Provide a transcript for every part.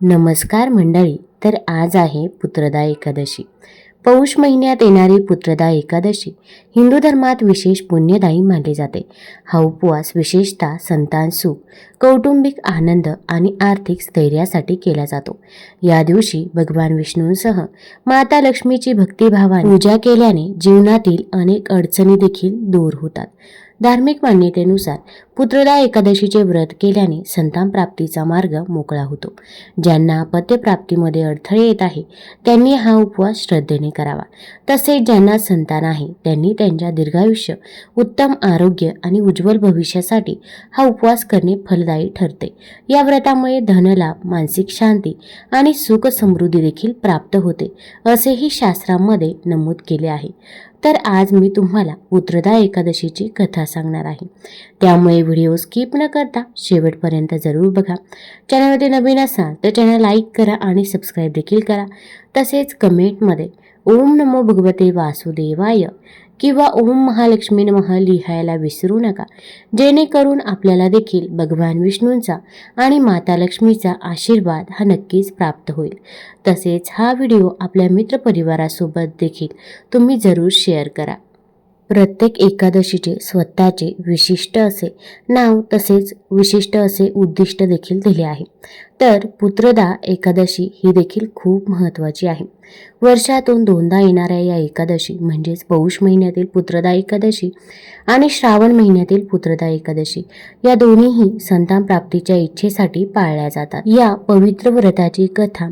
नमस्कार मंडळी. तर आज आहे पुत्रदा एकादशी. पौष महिन्यात येणारी पुत्रदा एकादशी हिंदू धर्मात विशेष पुण्यदायी मानली जाते. हा उपवास विशेषतः संतान सुख, कौटुंबिक आनंद आणि आर्थिक स्थैर्यासाठी केला जातो. या दिवशी भगवान विष्णूंसह माता लक्ष्मीची भक्तिभावाने पूजा केल्याने जीवनातील अनेक अडचणी देखील दूर होतात. धार्मिक मान्यतेनुसार पुत्रदा एकादशीचे व्रत केल्याने संतान प्राप्तीचा मार्ग मोकळा होतो. ज्यांना अपत्यप्राप्तीमध्ये अडथळे येत आहे त्यांनी हा उपवास श्रद्धेने करावा. तसेच ज्यांना संतान आहे त्यांनी त्यांच्या दीर्घायुष्य, उत्तम आरोग्य आणि उज्ज्वल भविष्यासाठी हा उपवास करणे फलदायी ठरते. या व्रतामुळे धनलाभ, मानसिक शांती आणि सुख समृद्धी देखील प्राप्त होते असेही शास्त्रांमध्ये नमूद केले आहे. तर आज मी तुम्हाला पुत्रदा एकादशीची कथा सांगणार आहे. त्यामुळे व्हिडिओ स्किप न करता शेवटपर्यंत जरूर बघा. चॅनलमध्ये नवीन असाल तर चॅनल लाईक करा आणि सबस्क्राईब देखील करा. तसेच कमेंटमध्ये ओम नमो भगवते वासुदेवाय किंवा ओम महालक्ष्मी नमः लिहायला विसरू नका, जेणेकरून आपल्याला देखील भगवान विष्णूंचा आणि माता लक्ष्मीचा आशीर्वाद हा नक्कीच प्राप्त होईल. तसेच हा व्हिडिओ आपल्या मित्रपरिवारासोबत देखील तुम्ही जरूर शेअर करा. प्रत्येक एकादशीचे स्वतःचे विशिष्ट असे नाव तसेच विशिष्ट असे उद्दिष्ट देखील दिले आहे. तर पुत्रदा एकादशी ही देखील खूप महत्त्वाची आहे. वर्षातून दोनदा येणाऱ्या या एकादशी म्हणजेच पौष महिन्यातील पुत्रदा एकादशी आणि श्रावण महिन्यातील पुत्रदा एकादशी या दोन्हीही संतान प्राप्तीच्या इच्छेसाठी पाळल्या जातात. या पवित्र व्रताची कथा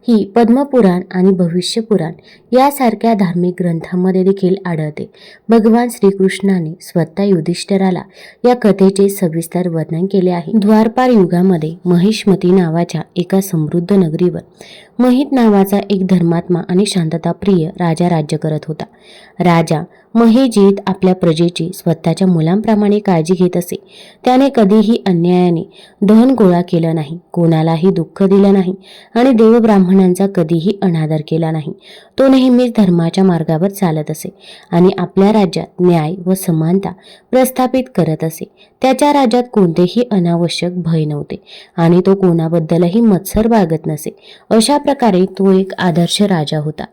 ही पद्मपुराण आणि भविष्यपुराण यासारख्या धार्मिक ग्रंथांमध्ये देखील आढळते. भगवान श्रीकृष्णाने स्वतः युधिष्ठिराला या कथेचे सविस्तर वर्णन केले आहे. द्वापार युगामध्ये महिष्मती नावाच्या एका समृद्ध नगरीवर महित नावाचा एक धर्मात्मा आणि शांतताप्रिय राजा राज्य करत होता. राजा महेजित आपल्या प्रजेची स्वतःच्या मुलांप्रमाणे काळजी घेत असे. त्याने कधीही अन्यायाने धन गोळा केलं नाही, कोणालाही दुःख दिलं नाही आणि देवब्राह्मणांचा कधीही अनादर केला नाही. तो नेहमीच धर्माच्या मार्गावर चालत असे आणि आपल्या राज्यात न्याय व समानता प्रस्थापित करत असे. त्याच्या राज्यात कोणतेही अनावश्यक भय नव्हते आणि तो कोणाबद्दलही मत्सर बाळगत नसे. अशा प्रकारे तो एक आदर्श राजा होता,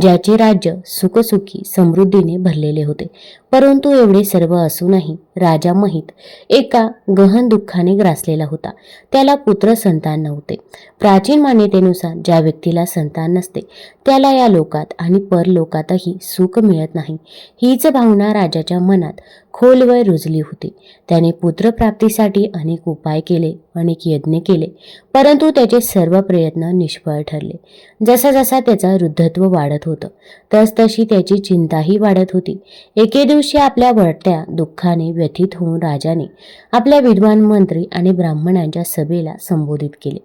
ज्याचे राज्य सुखसुखी समृद्धीने भरलेले होते. परंतु एवढे सर्व असूनही राजा महित एका गहन दुःखाने ग्रासलेला होता. त्याला पुत्र संतान नव्हते. प्राचीन मान्यतेनुसार ज्या व्यक्तीला संतान नसते त्याला या लोकात आणि परलोकातही सुख मिळत नाही, हीच भावना राजाच्या मनात खोलवर रुजली होती. त्याने पुत्रप्राप्तीसाठी अनेक उपाय केले, अनेक यज्ञ केले, परंतु त्याचे सर्व प्रयत्न निष्फळ ठरले. जसा जसा त्याचा वृद्धत्व वाढत होतं तसतशी त्याची चिंताही वाढत होती. एके दिवशी आपल्या वाढत्या दुःखाने व्यथित होऊन राजाने आपल्या विद्वान मंत्री आणि ब्राह्मणांच्या सभेला संबोधित केले.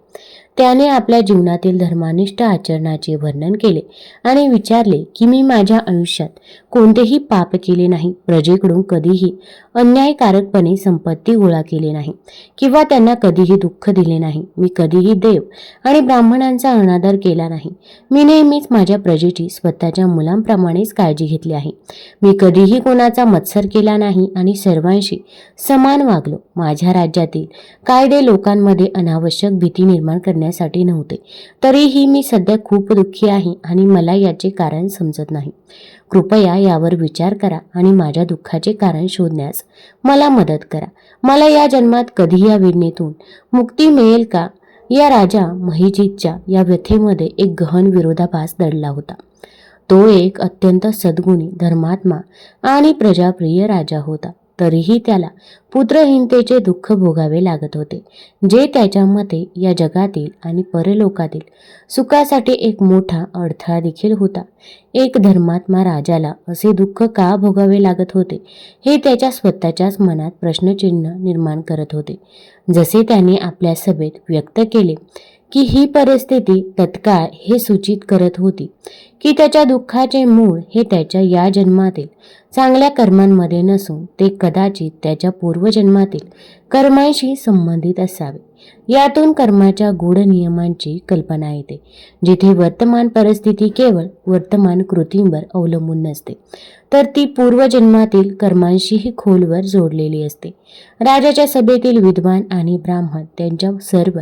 त्याने आपल्या जीवनातील धर्मानिष्ठ आचरणाचे वर्णन केले आणि विचारले की मी माझ्या आयुष्यात कोणतेही पाप केले नाही, प्रजेकडून कधीही अन्यायकारकपणे संपत्ती गोळा केली नाही किंवा त्यांना कधीही दुःख दिले नाही. मी कधीही देव आणि ब्राह्मणांचा अनादर केला नाही. मी नेहमीच माझ्या प्रजेची स्वतःच्या मुलांप्रमाणेच काळजी घेतली आहे. मी कधीही कोणाचा मत्सर केला नाही आणि सर्वांशी समान वागलो. माझ्या राज्यातील कायदे लोकांमध्ये अनावश्यक भीती निर्माण करण्यासाठी नव्हते. तरीही मी सध्या खूप दुःखी आहे आणि मला याचे कारण समजत नाही. कृपया यावर विचार करा आणि माझ्या दुःखाचे कारण शोधण्यास मला मदत करा. मला या जन्मात कधी या वेदनेतून मुक्ती मिळेल का? या राजा महिजितच्या या व्यथेमध्ये एक गहन विरोधाभास दडला होता. तो एक अत्यंत सद्गुणी, धर्मात्मा आणि प्रजाप्रिय राजा होता. तरीही त्याला पुत्रहीनतेचे दुःख भोगावे लागत होते, जे त्याच्या मते या जगातील आणि परलोकातील सुखासाठी एक मोठा अडथळा देखील होता. एक धर्मात्मा राजाला असे दुःख का भोगावे लागत होते हे त्याच्या स्वतःच्याच मनात प्रश्नचिन्ह निर्माण करत होते. जसे त्याने आपल्या सभेत व्यक्त केले की ही परिस्थिती तत्काळ हे सूचित करत होती की त्याच्या दुःखाचे मूळ हे त्याच्या या जन्मातील चांगल्या कर्मांमध्ये नसून ते कदाचित त्याच्या पूर्वजन्मातील कर्मांशी संबंधित असावे. यातून कर्माच्या गूढ नियमांची कल्पना येते, जिथे वर्तमान परिस्थिती केवळ वर्तमान कृतींवर अवलंबून नसते, तर ती पूर्वजन्मातील कर्मांशीही खोलवर जोडलेली असते. राजाच्या सभेतील विद्वान आणि ब्राह्मण त्यांच्या सर्व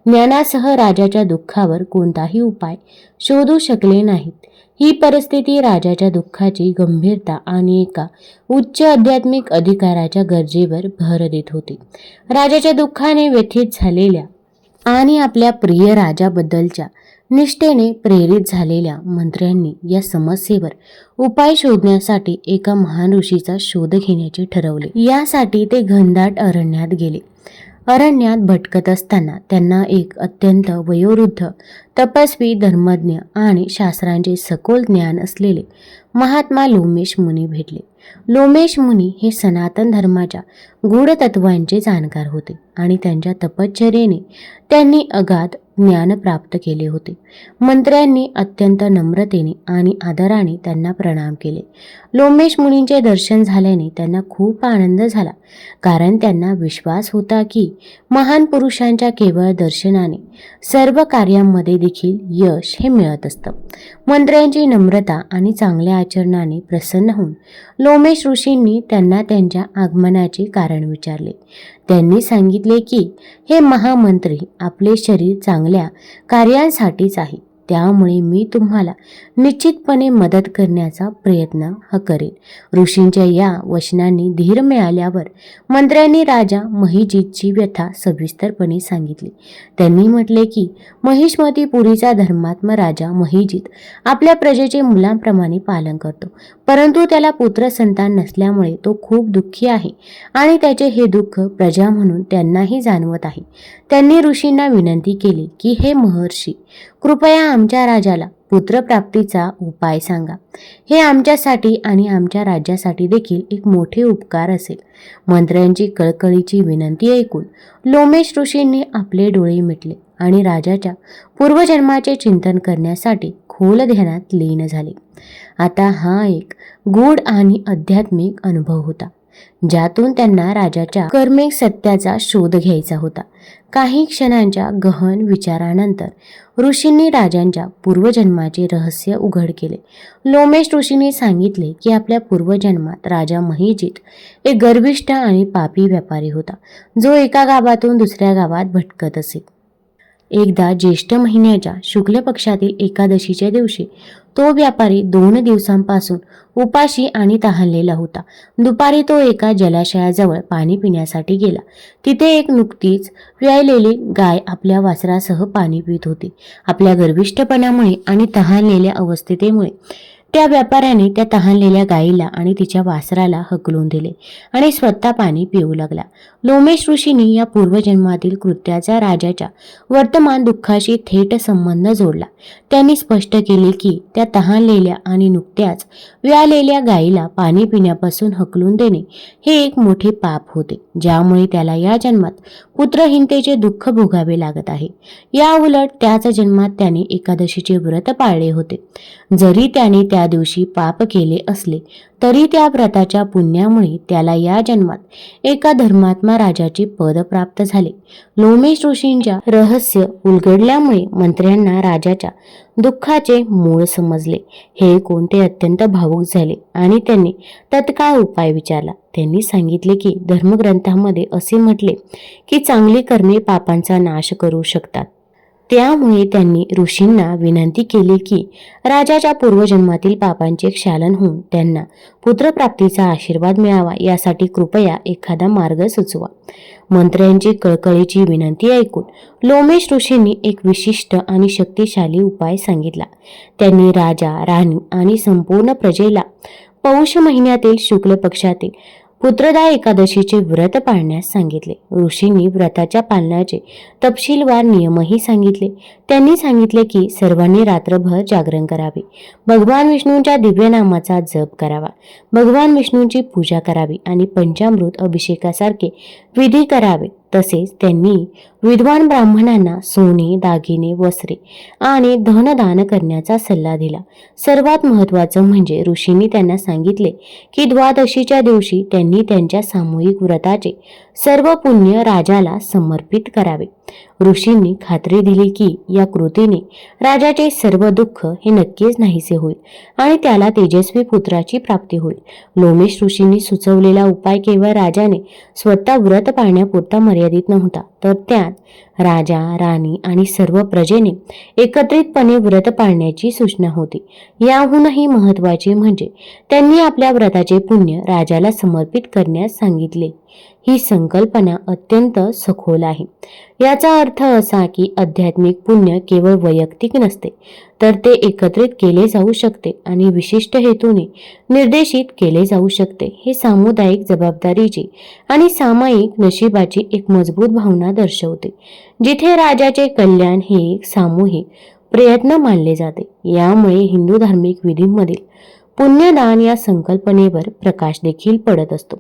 ज्ञानासह राजाच्या दुःखावर कोणताही उपाय शोधू शकले नाहीत. ही परिस्थिती राजाच्या दुःखाची गंभीरता आणि एका उच्च आध्यात्मिक अधिकाराच्या गरजेवर भर देत होती. राजाच्या दुःखाने व्यथित झालेल्या आणि आपल्या प्रिय राजाबद्दलच्या निष्ठेने प्रेरित झालेल्या मंत्र्यांनी या समस्येवर उपाय शोधण्यासाठी एका महान ऋषीचा शोध घेण्याचे ठरवले. यासाठी ते घनदाट अरण्यात गेले. अरण्यात भटकत असताना त्यांना एक अत्यंत वयोवृद्ध, तपस्वी, धर्मज्ञ आणि शास्त्रांचे सखोल ज्ञान असलेले महात्मा लोमेश मुनी भेटले. लोमेश मुनी हे सनातन धर्माच्या गूढ तत्वांचे जाणकार होते आणि त्यांच्या तपश्चर्येने त्यांनी अगाध ज्ञान प्राप्त केले होते. मंत्र्यांनी अत्यंत नम्रतेने आणि आदराने त्यांना प्रणाम केले. लोमेश मुनींचे दर्शन झाल्याने त्यांना खूप आनंद झाला, कारण त्यांना विश्वास होता की महान पुरुषांच्या केवळ दर्शनाने सर्व कार्यांमध्ये देखील यश हे मिळत असतं. मंत्र्यांची नम्रता आणि चांगल्या आचरणाने प्रसन्न होऊन लोमेश ऋषींनी त्यांना त्यांच्या आगमनाचे कारण विचारले. त्यांनी सांगितले की हे महामंत्री, आपले शरीर चांगल्या कार्यांसाठीच आहे, त्यामुळे मी तुम्हाला निश्चितपणे मदत करण्याचा प्रयत्न करेन. ऋषींच्या या वचनांनी धीर मिळाल्यावर मंत्र्यांनी राजा महिजितची व्यथा सविस्तरपणे सांगितली. त्यांनी म्हटले की महिष्मतीपुरीचा धर्मात्मा राजा महिजित आपल्या प्रजेचे मुलांप्रमाणे पालन करतो, परंतु त्याला पुत्र संतान नसल्यामुळे तो खूप दुःखी आहे आणि त्याचे हे दुःख प्रजा म्हणून त्यांनाही जाणवत आहे. त्यांनी ऋषींना विनंती केली की हे महर्षी, कृपया आमच्या राजाला पुत्रप्राप्तीचा उपाय सांगा. हे आमच्यासाठी आणि आमच्या राज्यासाठी देखील एक मोठे उपकार असेल. मंत्र्यांची कळकळीची विनंती ऐकून लोमेश ऋषींनी आपले डोळे मिटले आणि राजाच्या पूर्वजन्माचे चिंतन करण्यासाठी खोल ध्यानात लीन झाले. आता हा एक गूढ आणि आध्यात्मिक अनुभव होता, ज्यातून त्यांना राजाच्या कर्मिक सत्याचा शोध घ्यायचा होता. काही क्षणांच्या गहन विचारानंतर ऋषींनी राजांच्या पूर्वजन्माचे रहस्य उघड केले. लोमेश ऋषींनी सांगितले की आपल्या पूर्वजन्मात राजा महिजित एक गर्विष्ठ आणि पापी व्यापारी होता, जो एका गावातून दुसऱ्या गावात भटकत असे. एकदा ज्येष्ठ महिन्याच्या शुक्ल पक्षातील एकादशीच्या दिवशी तो व्यापारी 2 दिवसांपासून उपाशी आणि तहानलेला होता. दुपारी तो एका जलाशयाजवळ पाणी पिण्यासाठी गेला. तिथे एक नुकतीच व्यायलेली गाय आपल्या वासरासह पाणी पित होती. आपल्या गर्विष्ठपणामुळे आणि तहानलेल्या अवस्थेमुळे त्या व्यापाऱ्याने त्या तहानलेल्या गायीला आणि तिच्या वासराला हकलून दिले आणि स्वतः पाणी पिऊ लागला. लोमेश ऋषींनी या पूर्वजन्मातील कृत्याचा राजाच्या वर्तमान दुःखाशी थेट संबंध जोडला. त्यांनी स्पष्ट केले की त्या तहानलेल्या आणि नुकत्याच व्यालेल्या गायीला पाणी पिण्यापासून हकलून देणे हे एक मोठे पाप होते, ज्यामुळे त्याला या जन्मात पुत्रहीनतेचे दुःख भोगावे लागत आहे. या उलट त्याच जन्मात त्याने एकादशीचे व्रत पाळले होते. जरी त्याने त्या दिवशी पाप केले असले तरी त्या व्रताच्या पुण्यामुळे त्याला या जन्मात एका धर्मात्मा राजाचे पद प्राप्त झाले. लोमेश ऋषींच्या रहस्य उलगडल्यामुळे मंत्र्यांना राजाच्या दुःखाचे मूळ समजले. हे कोणते अत्यंत भावुक झाले आणि त्यांनी तत्काळ उपाय विचारला. त्यांनी सांगितले की धर्मग्रंथामध्ये असे म्हटले की चांगली कर्मे पापांचा नाश करू शकतात. त्यामुळे त्यांनी ऋषींना विनंती केली की राजाच्या पूर्वजन्मातील पापांचे क्षालन होऊन त्यांना पुत्रप्राप्तीचा आशीर्वाद मिळावा, यासाठी कृपया एखादा मार्ग सुचवा. मंत्र्यांची कळकळीची विनंती ऐकून लोमेश ऋषींनी एक विशिष्ट आणि शक्तिशाली उपाय सांगितला. त्यांनी राजा, राणी आणि संपूर्ण प्रजेला पौष महिन्यातील शुक्ल पक्षातील पुत्रदा एकादशीचे व्रत पाळण्यास सांगितले. ऋषींनी व्रताच्या पालनाचे तपशीलवार नियमही सांगितले. त्यांनी सांगितले की सर्वांनी रात्रभर जागरण करावे, भगवान विष्णूंच्या दिव्य नामाचा जप करावा, भगवान विष्णूंची पूजा करावी आणि पंचामृत अभिषेकासारखे विधी करावे. तसेच त्यांनी विद्वान ब्राह्मणांना सोने, दागिने, वस्त्रे आणि धनदान करण्याचा सल्ला दिला. सर्वात महत्त्वाचं म्हणजे ऋषींनी त्यांना सांगितले की द्वादशीच्या दिवशी त्यांनी त्यांच्या सामूहिक व्रताचे सर्व पुण्य राजाला समर्पित करावे. ऋषींनी खात्री दिली की या कृतीने राजाचे सर्व दुःख हे नक्कीच नाहीसे होईल आणि त्याला तेजस्वी पुत्राची प्राप्ती होईल. लोमेश ऋषींनी सुचवलेला उपाय केवळ राजाने स्वतः व्रत पाळण्यापुरता मर्यादित नव्हता, तर त्यात राजा, राणी आणि सर्व प्रजेने एकत्रितपणे व्रत पाळण्याची सूचना होती. याहूनही महत्त्वाचे म्हणजे त्यांनी आपल्या व्रताचे पुण्य राजाला समर्पित करण्यास सांगितले. ही संकल्पना अत्यंत सखोल आहे. याचा अर्थ असा की आध्यात्मिक पुण्य केवळ वैयक्तिक नसते, तर ते एकत्रित केले जाऊ शकते आणि विशिष्ट हेतूने निर्देशित केले जाऊ शकते. हे सामुदायिक जबाबदारीची आणि सामायिक नशिबाची एक मजबूत भावना दर्शवते, जिथे राजाचे कल्याण हे एक सामूहिक प्रयत्न मानले जाते. यामुळे हिंदू धार्मिक विधींमधील पुण्यदान या संकल्पनेवर प्रकाश देखील पडत असतो.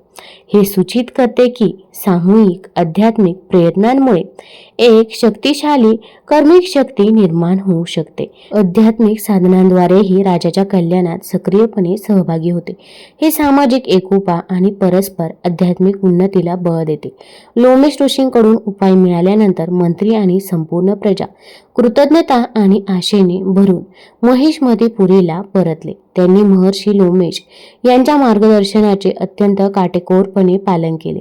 हे सूचित करते की सामूहिक आध्यात्मिक प्रयत्नांमुळे एक शक्तिशाली कर्मिक शक्ती निर्माण होऊ शकते. आध्यात्मिक साधनांद्वारेही राजाच्या कल्याणात सक्रियपणे सहभागी होते. हे सामाजिक एकोपा आणि परस्पर आध्यात्मिक उन्नतीला बळ देते. लोमेश ऋषींकडून उपाय मिळाल्यानंतर मंत्री आणि संपूर्ण प्रजा कृतज्ञता आणि आशेने भरून महिष्मतीपुरीला परतले. त्यांनी महर्षी लोमेश यांच्या मार्गदर्शनाचे अत्यंत काटेकोरपणे पालन केले.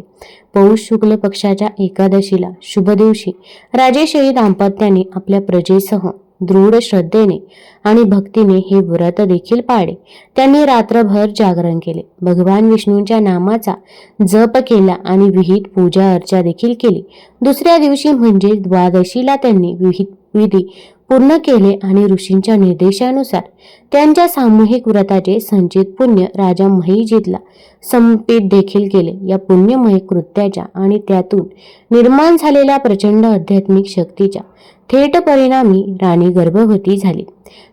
पौष शुक्ल पक्षाच्या एकादशीला शुभ दिवशी राजेशाही दाम्पत्याने आपल्या प्रजेसह दृढ श्रद्धेने आणि भक्तीने हे व्रत देखील पाळले. त्यांनी रात्रभर जागरण केले, भगवान विष्णूंच्या नामाचा जप केला आणि विहित पूजा अर्चा देखील केली. दुसऱ्या दिवशी म्हणजे द्वादशीला त्यांनी विहित विधी पूर्ण केले आणि ऋषींच्या निर्देशानुसार त्यांच्या सामूहिक व्रताचे संचित पुण्य राजा महिजितला समर्पित देखील केले. या पुण्यमय कृत्याच्या आणि त्यातून निर्माण झालेल्या प्रचंड आध्यात्मिक शक्तीच्या थेट परिणामी राणी गर्भवती झाली.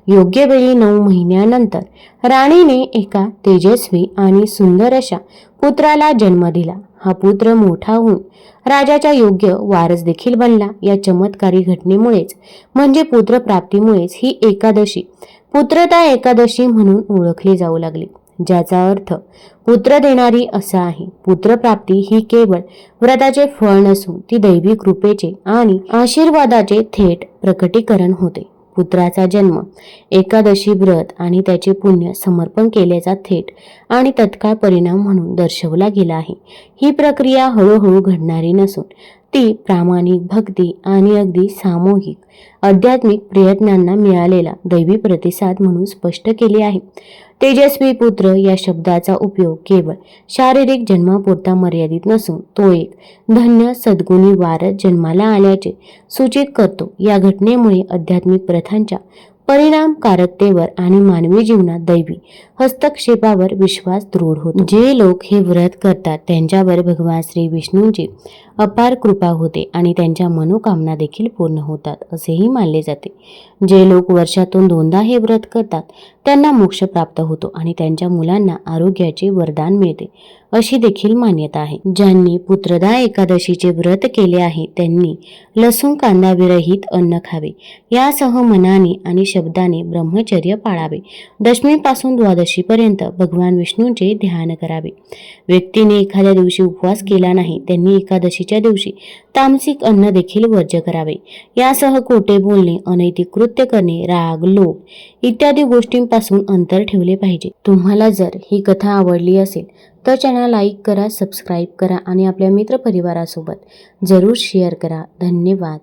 योग्य वेळी 9 महिन्यानंतर राणीने एका तेजस्वी आणि सुंदर अशा पुत्राला जन्म दिला. हा पुत्र मोठा होऊन राजाच्या योग्य वारस देखील बनला. या चमत्कारी घटनेमुळेच म्हणजे पुत्रप्राप्तीमुळेच ही एकादशी पुत्रदा एकादशी म्हणून ओळखली जाऊ लागली, ज्याचा अर्थ पुत्र देणारी असा आहे. पुत्रप्राप्ती ही केवळ व्रताचे फळ नसून ती दैवी कृपेचे आणि आशीर्वादाचे थेट प्रकटीकरण होते. पुत्राचा जन्म, एकादशी व्रत आणि त्याचे पुण्य समर्पण केल्याचा थेट आणि तत्काळ परिणाम म्हणून दर्शवला गेला आहे. ही प्रक्रिया हळूहळू घडणारी नसून ती प्रामाणिक भक्ती आणि अगदी सामूहिक आध्यात्मिक प्रयत्नांना मिळालेला दैवी प्रतिसाद म्हणून स्पष्ट केली आहे. तेजस्वी पुत्र या शब्दाचा उपयोग केवळ शारीरिक जन्मापुरता मर्यादित नसून तो एक धन्य सद्गुणी वारस जन्माला आल्याचे सूचित करतो. या घटनेमुळे आध्यात्मिक प्रथांच्या परिणामकारकतेवर आणि मानवी जीवनात दैवी हस्तक्षेपावर विश्वास दृढ होतो. जे लोक हे व्रत करतात त्यांच्यावर भगवान श्री विष्णूंची अपार कृपा होते आणि त्यांच्या मनोकामना देखील पूर्ण होतात असेही मानले जाते. जे लोक वर्षातून 2दा हे व्रत करतात त्यांना मोक्ष प्राप्त होतो आणि त्यांच्या मुलांना आरोग्याचे वरदान मिळते अशी देखील मान्यता आहे. ज्यांनी पुत्रदा एकादशीचे व्रत केले आहे त्यांनी लसूण कांदा विरहित अन्न खावे. यासह मनाने आणि शब्दाने ब्रह्मचर्य पाळावे. दशमीपासून द्वादशीपर्यंत भगवान विष्णूंचे ध्यान करावे. व्यक्तीने एखाद्या दिवशी उपवास केला नाही त्यांनी एकादशीच्या दिवशी तामसिक अन्न देखील वर्ज्य करावे. यासह खोटे बोलणे, अनैतिक कृत्य करणे, राग, लोभ इत्यादी गोष्टींपासून अंतर ठेवले पाहिजे. तुम्हाला जर ही कथा आवडली असेल तर चॅनल लाईक करा, सबस्क्राईब करा आणि आपल्या मित्रपरिवारासोबत जरूर शेअर करा. धन्यवाद.